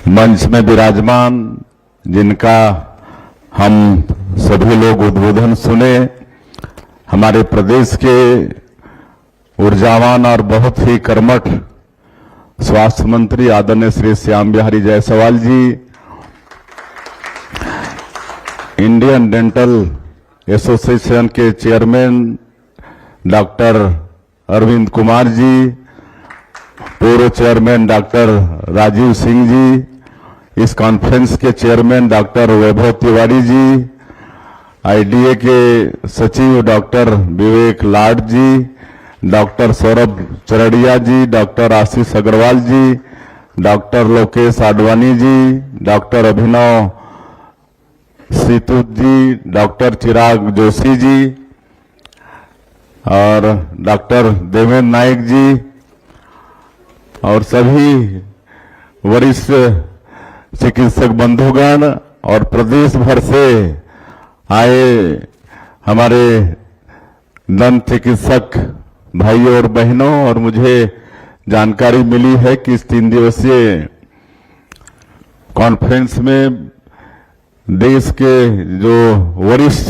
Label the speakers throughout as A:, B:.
A: मंच में विराजमान जिनका हम सभी लोग उद्बोधन सुने, हमारे प्रदेश के ऊर्जावान और बहुत ही कर्मठ स्वास्थ्य मंत्री आदरणीय श्री श्याम बिहारी जायसवाल जी, इंडियन डेंटल एसोसिएशन के चेयरमैन डॉक्टर अरविंद कुमार जी, पूर्व चेयरमैन डॉक्टर राजीव सिंह जी, इस कॉन्फ्रेंस के चेयरमैन डॉक्टर वैभव तिवारी जी, आईडीए के सचिव डॉक्टर विवेक लाड जी, डॉक्टर सौरभ चरड़िया जी, डॉक्टर आशीष अग्रवाल जी, डॉक्टर लोकेश आडवाणी जी, डॉक्टर अभिनव सीतूत जी, डॉक्टर चिराग जोशी जी और डॉक्टर देवेंद्र नायक जी और सभी वरिष्ठ चिकित्सक बंधुगण और प्रदेश भर से आए हमारे दंत चिकित्सक भाइयों और बहनों, और मुझे जानकारी मिली है कि इस 3 दिवसीय कॉन्फ्रेंस में देश के जो वरिष्ठ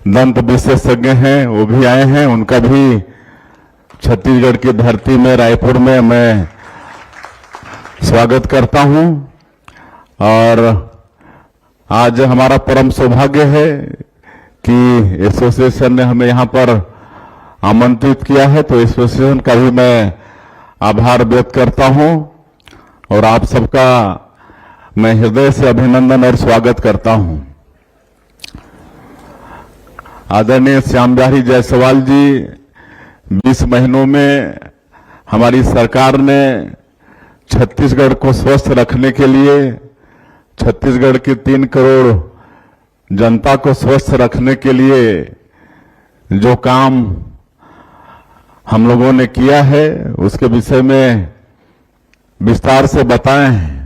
A: दंत विशेषज्ञ हैं वो भी आए हैं। उनका भी छत्तीसगढ़ की धरती में रायपुर में मैं स्वागत करता हूं। और आज हमारा परम सौभाग्य है कि एसोसिएशन ने हमें यहां पर आमंत्रित किया है, तो एसोसिएशन का भी मैं आभार व्यक्त करता हूं और आप सबका मैं हृदय से अभिनंदन और स्वागत करता हूं। आदरणीय श्याम बिहारी जायसवाल जी, 20 महीनों में हमारी सरकार ने छत्तीसगढ़ को स्वस्थ रखने के लिए, छत्तीसगढ़ की 3 करोड़ जनता को स्वस्थ रखने के लिए जो काम हम लोगों ने किया है उसके विषय में विस्तार से बताएं हैं।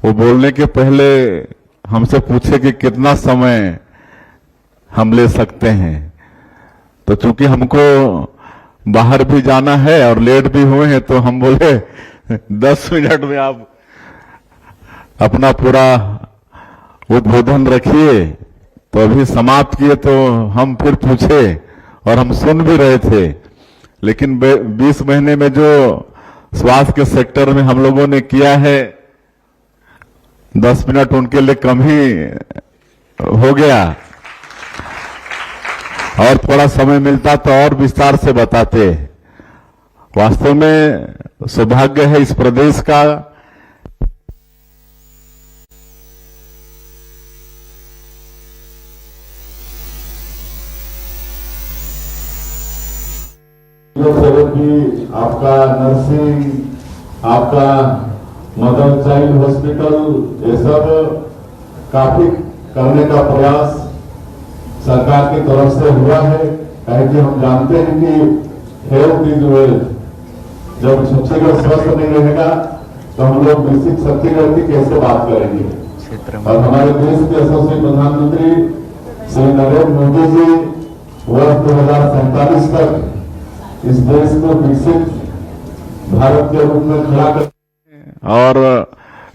A: वो बोलने के पहले हमसे पूछे कि कितना समय हम ले सकते हैं, तो चूंकि हमको बाहर भी जाना है और लेट भी हुए हैं तो हम बोले 10 मिनट में आप अपना पूरा उद्बोधन रखिए। तो अभी समाप्त किए तो हम फिर पूछे और हम सुन भी रहे थे, लेकिन 20 महीने में जो स्वास्थ्य के सेक्टर में हम लोगों ने किया है 10 मिनट उनके लिए कम ही हो गया, और थोड़ा समय मिलता तो और विस्तार से बताते। वास्तव में सौभाग्य है इस प्रदेश का थेरेपी, आपका नर्सिंग, आपका मदर चाइल्ड हॉस्पिटल, ये सब काफी करने का प्रयास सरकार की तरफ से हुआ है। कि हम जानते हैं कि हेल्थ इज वेल्थ। जब छत्तीसगढ़ स्वस्थ नहीं रहेगा तो हम लोग विकसित छत्तीसगढ़ की कैसे बात करेंगे। और हमारे देश के यशस्वी प्रधानमंत्री श्री नरेंद्र मोदी जी वर्ष 2047 तक इस देश को विकसित भारत के रूप में खड़ा कर, और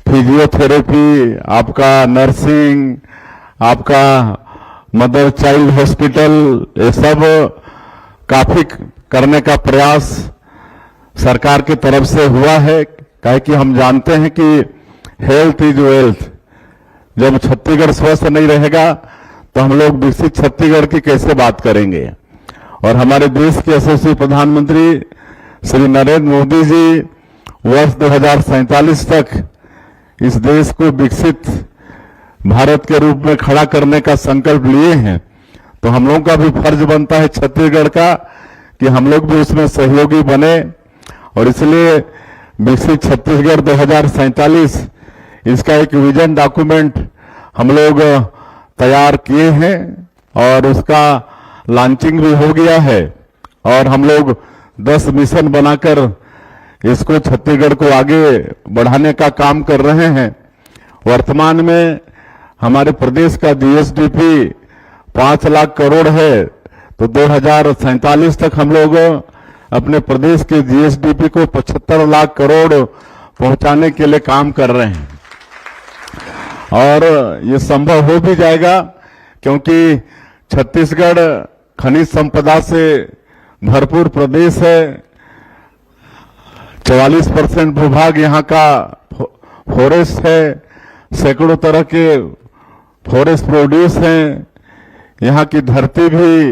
A: फिजियोथेरेपी, आपका नर्सिंग, आपका मदर चाइल्ड हॉस्पिटल, ये सब काफी करने का प्रयास सरकार की तरफ से हुआ है। काहे कि हम जानते हैं कि हेल्थ इज वेल्थ। जब छत्तीसगढ़ स्वस्थ नहीं रहेगा तो हम लोग विकसित छत्तीसगढ़ की कैसे बात करेंगे। और हमारे देश के यशस्वी प्रधानमंत्री श्री नरेंद्र मोदी जी वर्ष 2047 तक इस देश को विकसित भारत के रूप में खड़ा करने का संकल्प लिए हैं, तो हम लोगों का भी फर्ज बनता है छत्तीसगढ़ का कि हम लोग भी उसमें सहयोगी बने। और इसलिए विकसित छत्तीसगढ़ 2047 इसका एक विजन डॉक्यूमेंट हम लोग तैयार किए हैं और उसका लॉन्चिंग भी हो गया है, और हम लोग 10 मिशन बनाकर इसको छत्तीसगढ़ को आगे बढ़ाने का काम कर रहे हैं। वर्तमान में हमारे प्रदेश का जीएसडीपी 5 लाख करोड़ है, तो 2047 तक हम लोग अपने प्रदेश के जीएसडीपी को 75 लाख करोड़ पहुंचाने के लिए काम कर रहे हैं और ये संभव हो भी जाएगा क्योंकि छत्तीसगढ़ खनिज संपदा से भरपूर प्रदेश है। 44% भूभाग यहाँ का फॉरेस्ट है, सैकड़ों तरह के फॉरेस्ट प्रोड्यूस हैं। यहाँ की धरती भी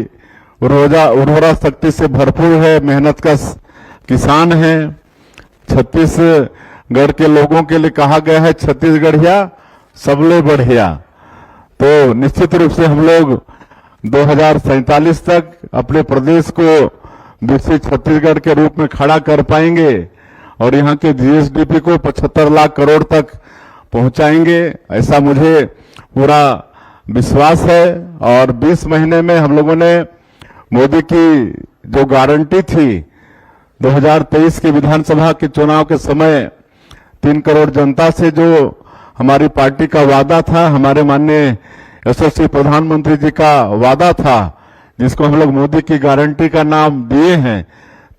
A: उर्वरा शक्ति से भरपूर है, मेहनत का किसान है। छत्तीसगढ़ के लोगों के लिए कहा गया है छत्तीसगढ़िया सबले बढ़िया। तो निश्चित रूप से हम लोग 2047 तक अपने प्रदेश को विकसित छत्तीसगढ़ के रूप में खड़ा कर पाएंगे और यहाँ के जीएसडीपी को 75 लाख करोड़ तक पहुंचाएंगे, ऐसा मुझे पूरा विश्वास है। और 20 महीने में हम लोगों ने मोदी की जो गारंटी थी 2023 के विधानसभा के चुनाव के समय 3 करोड़ जनता से जो हमारी पार्टी का वादा था, हमारे माननीय यशस्वी प्रधानमंत्री जी का वादा था, जिसको हम लोग मोदी की गारंटी का नाम दिए हैं,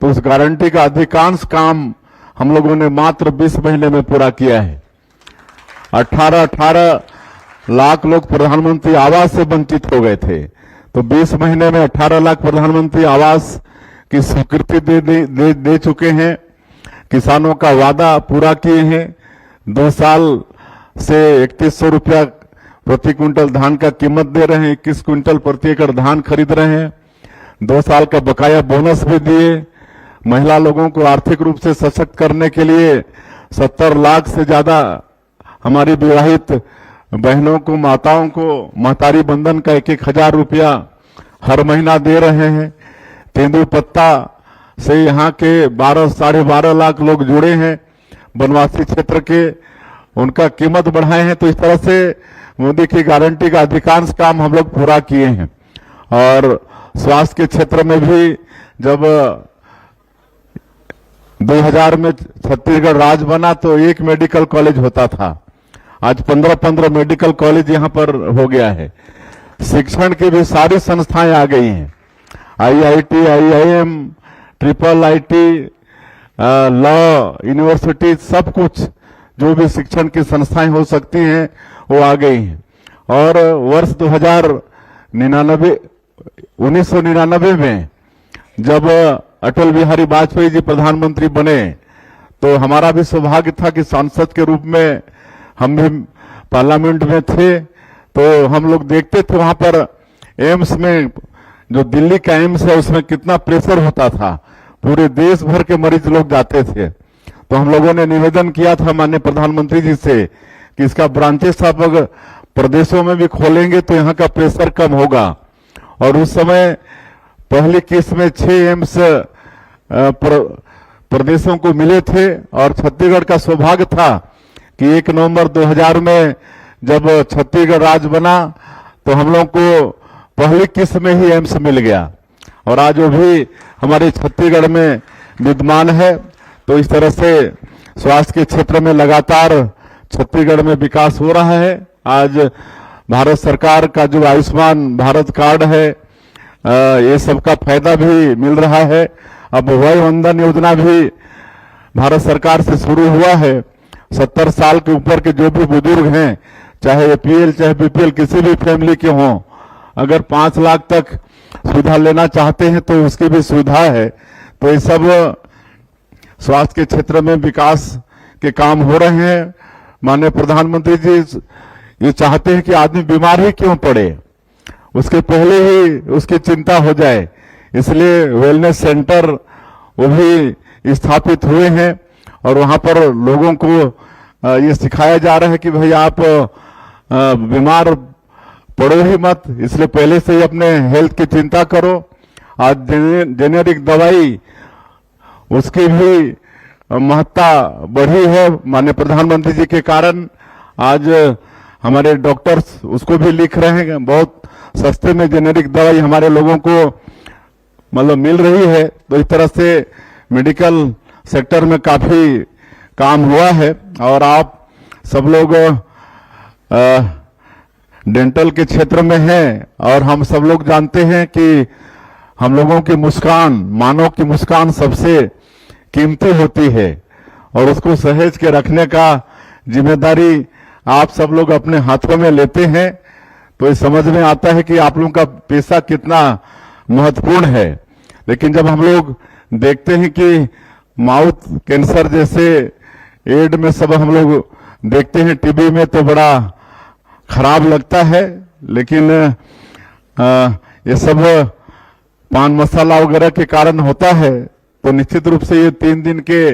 A: तो उस गारंटी का अधिकांश काम हम लोगों ने मात्र 20 महीने में पूरा किया है। 18 लाख लोग प्रधानमंत्री आवास से वंचित हो गए थे, तो 20 महीने में 18 लाख प्रधानमंत्री आवास की स्वीकृति दे चुके हैं। किसानों का वादा पूरा किए हैं। 2 साल से 3100 रुपया प्रति क्विंटल धान का कीमत दे रहे हैं, 21 क्विंटल प्रति एकड़ धान खरीद रहे हैं। 2 साल का बकाया बोनस भी दिए। महिला लोगों को आर्थिक रूप से सशक्त करने के लिए 70 लाख से ज्यादा हमारी विवाहित बहनों को, माताओं को महतारी बंधन का 1,000 रुपया हर महीना दे रहे हैं। तेंदुपत्ता से यहाँ के 12 12.5 लाख लोग जुड़े हैं वनवासी क्षेत्र के, उनका कीमत बढ़ाए हैं। तो इस तरह से मोदी की गारंटी का अधिकांश काम हम लोग पूरा किए हैं। और स्वास्थ्य के क्षेत्र में भी जब 2000 में छत्तीसगढ़ राज्य बना तो 1 मेडिकल कॉलेज होता था, आज 15 मेडिकल कॉलेज यहाँ पर हो गया है। शिक्षण की भी सारी संस्थाएं आ गई हैं, IIT, IIM, IIIT, law, university, सब कुछ जो भी शिक्षण की संस्थाएं हो सकती हैं वो आ गई हैं। और वर्ष 1999 में जब अटल बिहारी वाजपेयी जी प्रधानमंत्री बने तो हमारा भी सौभाग्य था कि सांसद के रूप में हम भी पार्लियामेंट में थे, तो हम लोग देखते थे वहां पर एम्स में, जो दिल्ली का एम्स है उसमें कितना प्रेशर होता था, पूरे देश भर के मरीज लोग जाते थे। तो हम लोगों ने निवेदन किया था माननीय प्रधानमंत्री जी से कि इसका ब्रांचेस आप अगर प्रदेशों में भी खोलेंगे तो यहाँ का प्रेशर कम होगा। और उस समय पहली किस्त में 6 एम्स प्रदेशों को मिले थे और छत्तीसगढ़ का सौभाग्य था कि 1 नवंबर 2000 में जब छत्तीसगढ़ राज्य बना तो हम लोग को पहली किस्त में ही एम्स मिल गया और आज वो भी हमारे छत्तीसगढ़ में विद्यमान है। तो इस तरह से स्वास्थ्य के क्षेत्र में लगातार छत्तीसगढ़ में विकास हो रहा है। आज भारत सरकार का जो आयुष्मान भारत कार्ड है, ये सब का फायदा भी मिल रहा है। अब वय वंदन योजना भी भारत सरकार से शुरू हुआ है। 70 साल के ऊपर के जो भी बुजुर्ग हैं, चाहे APL चाहे BPL किसी भी फैमिली के हों, अगर 5 लाख तक सुविधा लेना चाहते हैं तो उसकी भी सुविधा है। तो ये सब स्वास्थ्य के क्षेत्र में विकास के काम हो रहे हैं। माननीय प्रधानमंत्री जी ये चाहते हैं कि आदमी बीमार ही क्यों पड़े, उसके पहले ही उसकी चिंता हो जाए, इसलिए वेलनेस सेंटर वो भी स्थापित हुए हैं और वहां पर लोगों को ये सिखाया जा रहा है कि भाई आप बीमार पड़ो ही मत, इसलिए पहले से ही अपने हेल्थ की चिंता करो। आज जेनेरिक दवाई उसकी भी महत्ता बढ़ी है माननीय प्रधानमंत्री जी के कारण। आज हमारे डॉक्टर्स उसको भी लिख रहे हैं, बहुत सस्ते में जेनेरिक दवाई हमारे लोगों को मतलब मिल रही है। तो इस तरह से मेडिकल सेक्टर में काफी काम हुआ है और आप सब लोग डेंटल के क्षेत्र में हैं और हम सब लोग जानते हैं कि हम लोगों की मुस्कान, मानव की मुस्कान सबसे कीमती होती है और उसको सहेज के रखने का जिम्मेदारी आप सब लोग अपने हाथों में लेते हैं, तो ये समझ में आता है कि आप लोगों का पेशा कितना महत्वपूर्ण है। लेकिन जब हम लोग देखते हैं कि माउथ कैंसर जैसे एड में सब हम लोग देखते हैं टीवी में, तो बड़ा खराब लगता है। लेकिन ये सब पान मसाला वगैरह के कारण होता है। तो निश्चित रूप से ये 3 दिन के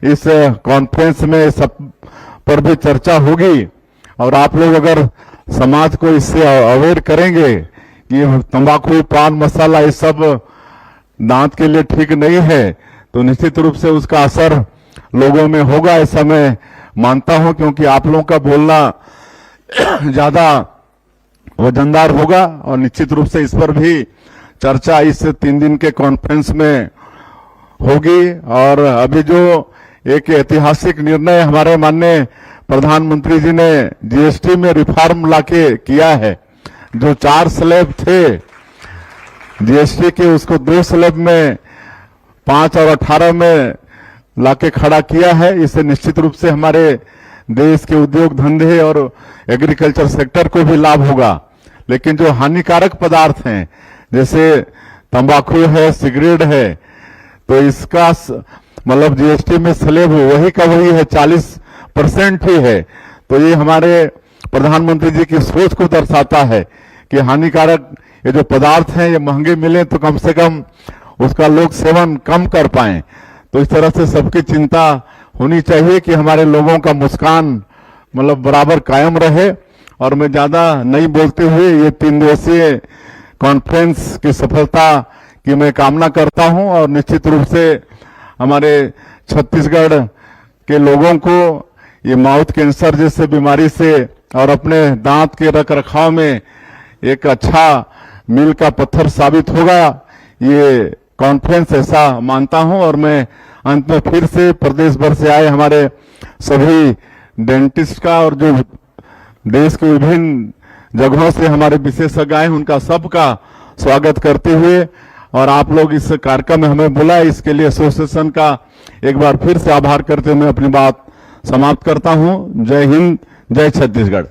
A: इस कॉन्फ्रेंस में सब पर भी चर्चा होगी, और आप लोग अगर समाज को इससे अवेयर करेंगे कि तंबाकू, पान मसाला ये सब दांत के लिए ठीक नहीं है, तो निश्चित रूप से उसका असर लोगों में होगा, ऐसा मैं मानता हूं। क्योंकि आप लोगों का बोलना ज्यादा वजनदार होगा, और निश्चित रूप से इस पर भी चर्चा इस 3 दिन के कॉन्फ्रेंस में होगी। और अभी जो एक ऐतिहासिक निर्णय हमारे माननीय प्रधानमंत्री जी ने जीएसटी में रिफॉर्म लाके किया है, जो 4 स्लैब थे जीएसटी के, उसको 2 स्लैब में 5 और 18 में लाके खड़ा किया है। इससे निश्चित रूप से हमारे देश के उद्योग धंधे और एग्रीकल्चर सेक्टर को भी लाभ होगा। लेकिन जो हानिकारक पदार्थ हैं, जैसे तंबाकू है, सिगरेट है, तो इसका मतलब जीएसटी में स्लैब वही का वही है, 40% ही है। तो ये हमारे प्रधानमंत्री जी की सोच को दर्शाता है कि हानिकारक ये जो पदार्थ हैं ये महंगे मिले तो कम से कम उसका लोग सेवन कम कर पाएं। तो इस तरह से सबकी चिंता होनी चाहिए कि हमारे लोगों का मुस्कान मतलब बराबर कायम रहे। और मैं ज्यादा नहीं बोलते हुए ये 3 दिवसीय कॉन्फ्रेंस की सफलता की मैं कामना करता हूं, और निश्चित रूप से हमारे छत्तीसगढ़ के लोगों को ये माउथ कैंसर जैसे बीमारी से और अपने दांत के रख रखाव में एक अच्छा मील का पत्थर साबित होगा ये कॉन्फ्रेंस, ऐसा मानता हूं। और मैं अंत में फिर से प्रदेश भर से आए हमारे सभी डेंटिस्ट का और जो देश के विभिन्न जगहों से हमारे विशेषज्ञ आए उनका सबका स्वागत करते हुए, और आप लोग इस कार्यक्रम में हमें बुलाए, इसके लिए एसोसिएशन का एक बार फिर से आभार करते हुए मैं अपनी बात समाप्त करता हूं। जय हिंद, जय छत्तीसगढ़।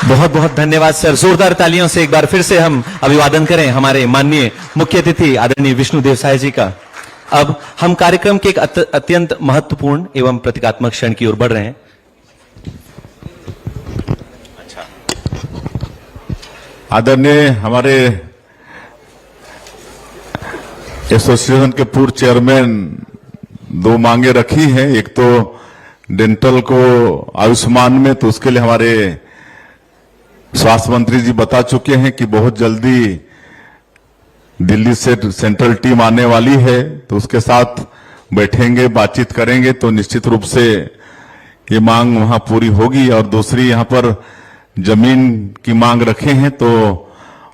B: बहुत बहुत धन्यवाद सर। जोरदार तालियों से एक बार फिर से हम अभिवादन करें हमारे माननीय मुख्य अतिथि आदरणीय विष्णु देवसाय जी का। अब हम कार्यक्रम के एक अत्यंत महत्वपूर्ण एवं प्रतीकात्मक क्षण की ओर बढ़ रहे हैं।
A: आदरणीय हमारे एसोसिएशन के पूर्व चेयरमैन 2 मांगे रखी हैं। एक तो डेंटल को आयुष्मान में, तो उसके लिए हमारे स्वास्थ्य मंत्री जी बता चुके हैं कि बहुत जल्दी दिल्ली से सेंट्रल टीम आने वाली है, तो उसके साथ बैठेंगे, बातचीत करेंगे, तो निश्चित रूप से ये मांग वहां पूरी होगी। और दूसरी यहां पर जमीन की मांग रखे हैं, तो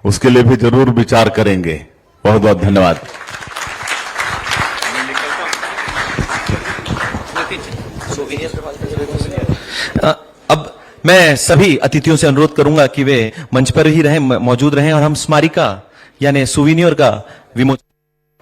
A: उसके लिए भी जरूर विचार करेंगे। बहुत बहुत धन्यवाद।
B: अब मैं सभी अतिथियों से अनुरोध करूंगा कि वे मंच पर ही रहें, मौजूद रहें, और हम स्मारिका यानी सुवीनियर का विमोचन